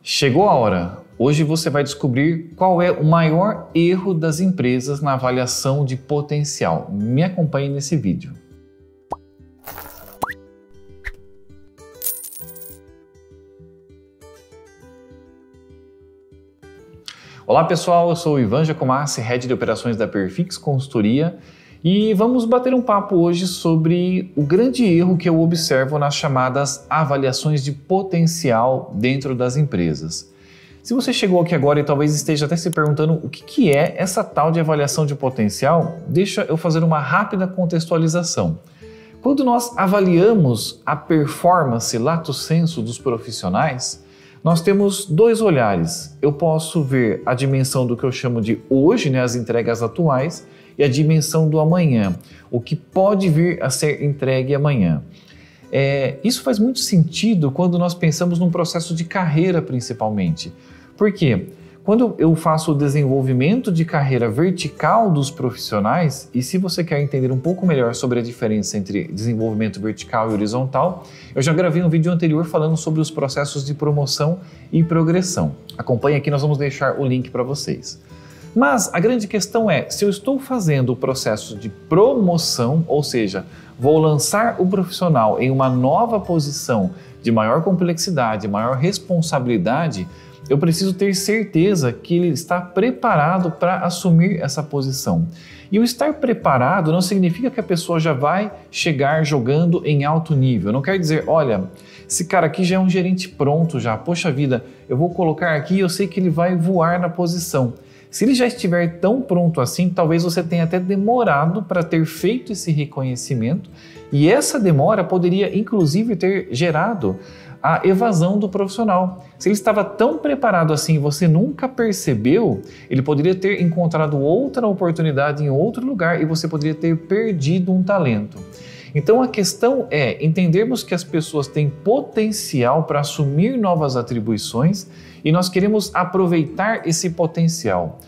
Chegou a hora! Hoje você vai descobrir qual é o maior erro das empresas na avaliação de potencial. Me acompanhe nesse vídeo. Olá pessoal, eu sou o Ivan Giacomassi, Head de Operações da Perfix Consultoria, e vamos bater um papo hoje sobre o grande erro que eu observo nas chamadas avaliações de potencial dentro das empresas. Se você chegou aqui agora e talvez esteja até se perguntando o que é essa tal de avaliação de potencial, deixa eu fazer uma rápida contextualização. Quando nós avaliamos a performance lato sensu dos profissionais, nós temos dois olhares. Eu posso ver a dimensão do que eu chamo de hoje, as entregas atuais, e a dimensão do amanhã, o que pode vir a ser entregue amanhã. Isso faz muito sentido quando nós pensamos num processo de carreira, principalmente. Por quê? Quando eu faço o desenvolvimento de carreira vertical dos profissionais, e se você quer entender um pouco melhor sobre a diferença entre desenvolvimento vertical e horizontal, eu já gravei um vídeo anterior falando sobre os processos de promoção e progressão. Acompanhe aqui, nós vamos deixar o link para vocês. Mas a grande questão é, se eu estou fazendo o processo de promoção, ou seja, vou lançar o profissional em uma nova posição de maior complexidade, maior responsabilidade, eu preciso ter certeza que ele está preparado para assumir essa posição. E o estar preparado não significa que a pessoa já vai chegar jogando em alto nível. Não quer dizer, olha, esse cara aqui já é um gerente pronto já, poxa vida, eu vou colocar aqui e eu sei que ele vai voar na posição. Se ele já estiver tão pronto assim, talvez você tenha até demorado para ter feito esse reconhecimento e essa demora poderia inclusive ter gerado a evasão do profissional. Se ele estava tão preparado assim e você nunca percebeu, ele poderia ter encontrado outra oportunidade em outro lugar e você poderia ter perdido um talento. Então a questão é entendermos que as pessoas têm potencial para assumir novas atribuições e nós queremos aproveitar esse potencial.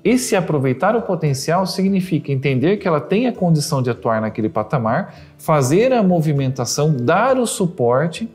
Esse aproveitar o potencial significa entender que ela tem a condição de atuar naquele patamar, fazer a movimentação, dar o suporte,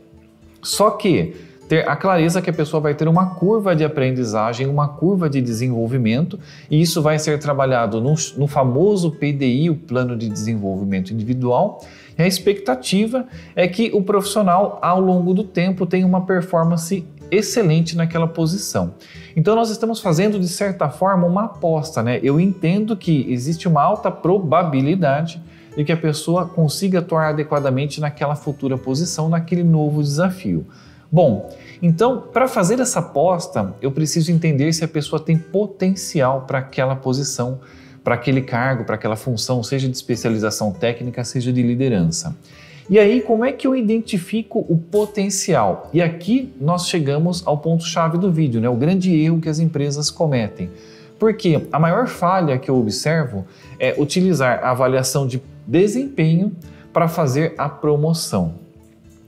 só que ter a clareza que a pessoa vai ter uma curva de aprendizagem, uma curva de desenvolvimento, e isso vai ser trabalhado no famoso PDI, o Plano de Desenvolvimento Individual, e a expectativa é que o profissional, ao longo do tempo, tenha uma performance excelente naquela posição. Então nós estamos fazendo, de certa forma, uma aposta, Eu entendo que existe uma alta probabilidade de que a pessoa consiga atuar adequadamente naquela futura posição, naquele novo desafio. Bom, então, para fazer essa aposta, eu preciso entender se a pessoa tem potencial para aquela posição, para aquele cargo, para aquela função, seja de especialização técnica, seja de liderança. E aí, como é que eu identifico o potencial? E aqui nós chegamos ao ponto-chave do vídeo, o grande erro que as empresas cometem. Porque a maior falha que eu observo é utilizar a avaliação de desempenho para fazer a promoção.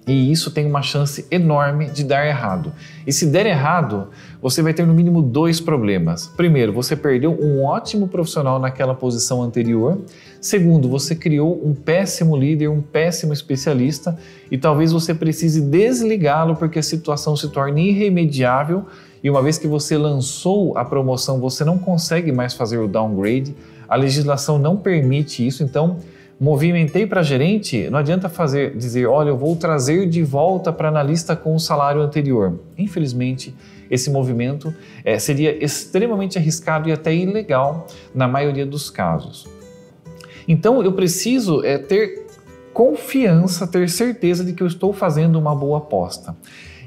E isso tem uma chance enorme de dar errado. E se der errado, você vai ter no mínimo dois problemas. Primeiro, você perdeu um ótimo profissional naquela posição anterior. Segundo, você criou um péssimo líder, um péssimo especialista e talvez você precise desligá-lo porque a situação se torne irremediável e uma vez que você lançou a promoção, você não consegue mais fazer o downgrade. A legislação não permite isso, então movimentei para gerente, não adianta dizer, olha, eu vou trazer de volta para analista com o salário anterior. Infelizmente, esse movimento seria extremamente arriscado e até ilegal na maioria dos casos. Então, eu preciso ter confiança, ter certeza de que eu estou fazendo uma boa aposta.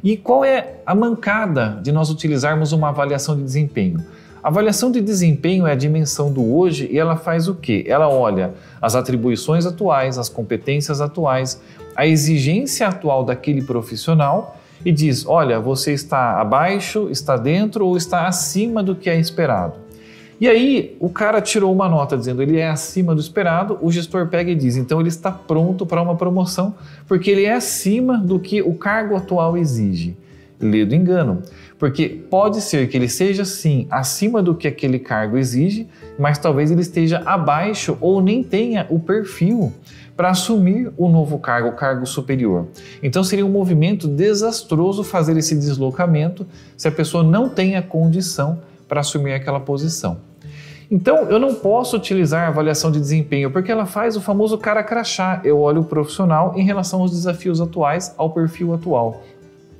E qual é a mancada de nós utilizarmos uma avaliação de desempenho? A avaliação de desempenho é a dimensão do hoje e ela faz o quê? Ela olha as atribuições atuais, as competências atuais, a exigência atual daquele profissional e diz, olha, você está abaixo, está dentro ou está acima do que é esperado. E aí o cara tirou uma nota dizendo ele é acima do esperado, o gestor pega e diz, então ele está pronto para uma promoção porque ele é acima do que o cargo atual exige. ledo engano, porque pode ser que ele seja sim acima do que aquele cargo exige, mas talvez ele esteja abaixo ou nem tenha o perfil para assumir o novo cargo, o cargo superior. Então seria um movimento desastroso fazer esse deslocamento se a pessoa não tem a condição para assumir aquela posição. Então eu não posso utilizar a avaliação de desempenho porque ela faz o famoso cara crachá. Eu olho o profissional em relação aos desafios atuais, ao perfil atual.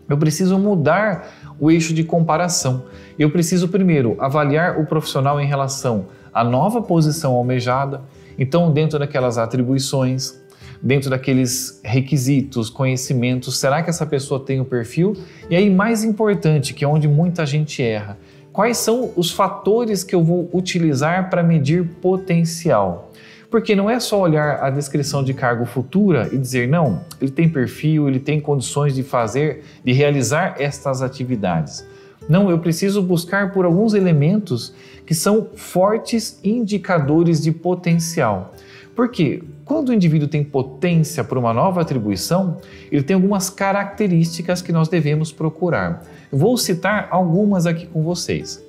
Eu preciso mudar o eixo de comparação. Eu preciso primeiro avaliar o profissional em relação à nova posição almejada. Então, dentro daquelas atribuições, dentro daqueles requisitos, conhecimentos, será que essa pessoa tem o perfil? E aí, mais importante, que é onde muita gente erra, quais são os fatores que eu vou utilizar para medir potencial? Porque não é só olhar a descrição de cargo futura e dizer, não, ele tem perfil, ele tem condições de fazer, de realizar estas atividades. Não, eu preciso buscar por alguns elementos que são fortes indicadores de potencial. Porque quando o indivíduo tem potência para uma nova atribuição, ele tem algumas características que nós devemos procurar. Eu vou citar algumas aqui com vocês.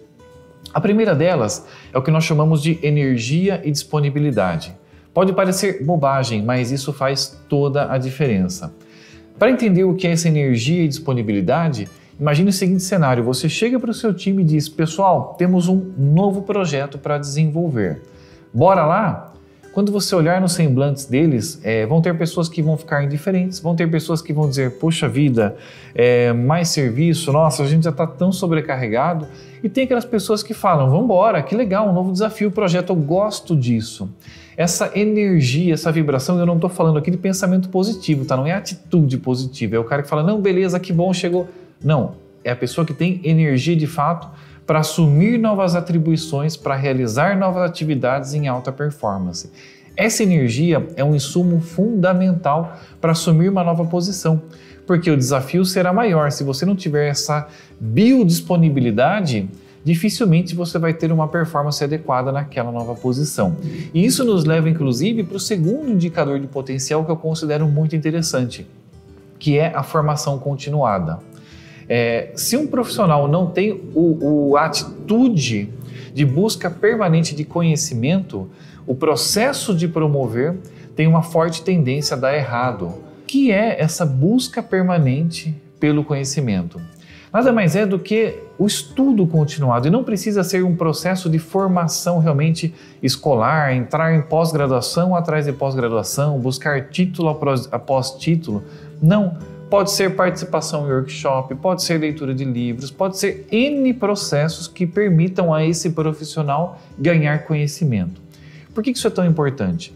A primeira delas é o que nós chamamos de energia e disponibilidade. Pode parecer bobagem, mas isso faz toda a diferença. Para entender o que é essa energia e disponibilidade, imagine o seguinte cenário, você chega para o seu time e diz, pessoal, temos um novo projeto para desenvolver. Bora lá? Quando você olhar nos semblantes deles, vão ter pessoas que vão ficar indiferentes, vão ter pessoas que vão dizer, poxa vida, mais serviço, nossa, a gente já está tão sobrecarregado. E tem aquelas pessoas que falam, vamos embora, que legal, um novo desafio, projeto, eu gosto disso. Essa energia, essa vibração, eu não estou falando aqui de pensamento positivo, tá? Não é atitude positiva, é o cara que fala, não, beleza, que bom, chegou. Não, é a pessoa que tem energia de fato para assumir novas atribuições, para realizar novas atividades em alta performance. Essa energia é um insumo fundamental para assumir uma nova posição, porque o desafio será maior. Se você não tiver essa biodisponibilidade, dificilmente você vai ter uma performance adequada naquela nova posição. E isso nos leva, inclusive, para o segundo indicador de potencial que eu considero muito interessante, que é a formação continuada. Se um profissional não tem a atitude de busca permanente de conhecimento, o processo de promover tem uma forte tendência a dar errado. O que é essa busca permanente pelo conhecimento? Nada mais é do que o estudo continuado, e não precisa ser um processo de formação realmente escolar, entrar em pós-graduação atrás de pós-graduação, buscar título após título. Não. Pode ser participação em workshop, pode ser leitura de livros, pode ser N processos que permitam a esse profissional ganhar conhecimento. Por que isso é tão importante?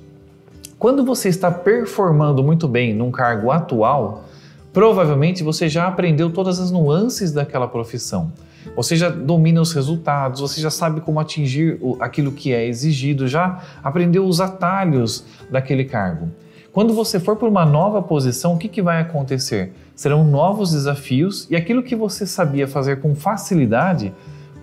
Quando você está performando muito bem num cargo atual, provavelmente você já aprendeu todas as nuances daquela profissão. Você já domina os resultados, você já sabe como atingir aquilo que é exigido, já aprendeu os atalhos daquele cargo. Quando você for para uma nova posição, o que vai acontecer? Serão novos desafios e aquilo que você sabia fazer com facilidade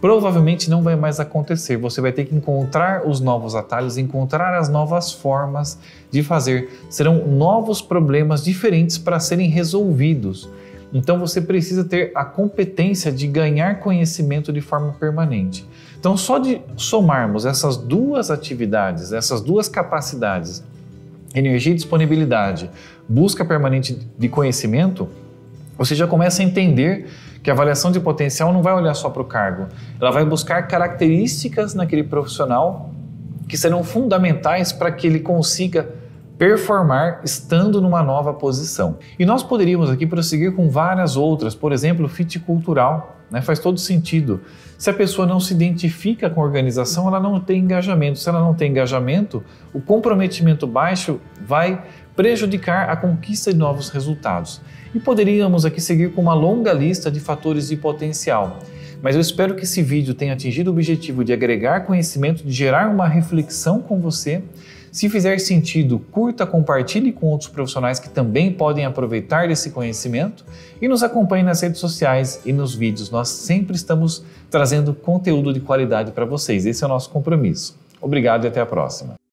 provavelmente não vai mais acontecer. Você vai ter que encontrar os novos atalhos, encontrar as novas formas de fazer. Serão novos problemas diferentes para serem resolvidos. Então você precisa ter a competência de ganhar conhecimento de forma permanente. Então só de somarmos essas duas atividades, essas duas capacidades, energia e disponibilidade, busca permanente de conhecimento, você já começa a entender que a avaliação de potencial não vai olhar só para o cargo, ela vai buscar características naquele profissional que serão fundamentais para que ele consiga performar estando numa nova posição. E nós poderíamos aqui prosseguir com várias outras, por exemplo, fit cultural, faz todo sentido. Se a pessoa não se identifica com a organização, ela não tem engajamento. Se ela não tem engajamento, o comprometimento baixo vai prejudicar a conquista de novos resultados. E poderíamos aqui seguir com uma longa lista de fatores de potencial. Mas eu espero que esse vídeo tenha atingido o objetivo de agregar conhecimento, de gerar uma reflexão com você. Se fizer sentido, curta, compartilhe com outros profissionais que também podem aproveitar desse conhecimento e nos acompanhe nas redes sociais e nos vídeos. Nós sempre estamos trazendo conteúdo de qualidade para vocês. Esse é o nosso compromisso. Obrigado e até a próxima.